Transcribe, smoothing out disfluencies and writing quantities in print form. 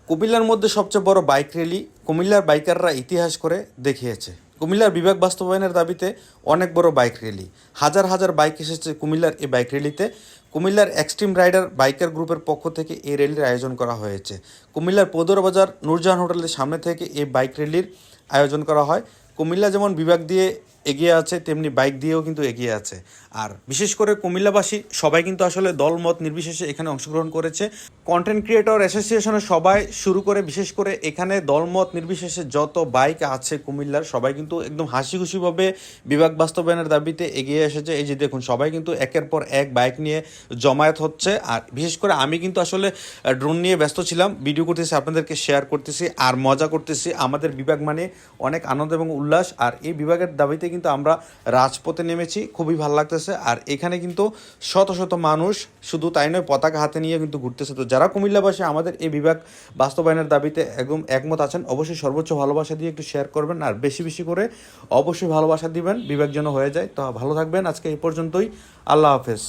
কুমিল্লার মধ্যে সবচেয়ে বড় বাইক র্যালি কুমিল্লার বাইকাররা ইতিহাস করে দেখিয়েছে। কুমিল্লার বিভাগ বাস্তবায়নের দাবিতে অনেক বড় বাইক র্যালি, হাজার হাজার বাইক এসেছে কুমিল্লার এই বাইক র্যালিতে। কুমিল্লার এক্সট্রিম রাইডার বাইকার গ্রুপের পক্ষ থেকে এই র্যালির আয়োজন করা হয়েছে। কুমিল্লার পদর বাজার নূরজাহান হোটেলের সামনে থেকে এই বাইক র্যালির আয়োজন করা হয়। কুমিল্লা যেমন বিভাগ দিয়ে এগিয়ে আছে, তেমনি বাইক দিয়েও কিন্তু এগিয়ে আছে। আর বিশেষ করে কুমিল্লাবাসী সবাই কিন্তু আসলে দলমত নির্বিশেষে এখানে অংশগ্রহণ করেছে। কন্টেন্ট ক্রিয়েটর অ্যাসোসিয়েশনের সবাই শুরু করে বিশেষ করে এখানে দলমত নির্বিশেষে যত বাইক আছে কুমিল্লার সবাই কিন্তু একদম হাসি খুশিভাবে বিভাগ বাস্তবায়নের দাবিতে এগিয়ে এসেছে। এই যে দেখুন, সবাই কিন্তু একের পর এক বাইক নিয়ে জমায়েত হচ্ছে। আর বিশেষ করে আমি কিন্তু আসলে ড্রোন নিয়ে ব্যস্ত ছিলাম, ভিডিও করতেছি, আপনাদেরকে শেয়ার করতেছি আর মজা করতেছি। আমাদের বিভাগ মানে অনেক আনন্দ এবং উল্লাস। আর এই বিভাগের দাবিতে কিন্তু আমরা রাজপথে নেমেছি, খুবই ভালো লাগতেছে। আর এখানে কিন্তু শত শত মানুষ, শুধু তাই নয়, পতাকা হাতে নিয়ে কিন্তু ঘুরতেছে। তো যারা কুমিল্লাবাসী আমাদের এই বিভাগ বাস্তবায়নের দাবিতে একদম একমত আছেন, অবশ্যই সর্বোচ্চ ভালোবাসা দিয়ে একটু শেয়ার করবেন আর বেশি বেশি করে অবশ্যই ভালোবাসা দিবেন, বিভাগ যেন হয়ে যায়। তো ভালো থাকবেন, আজকে এই পর্যন্তই, আল্লাহ হাফেজ।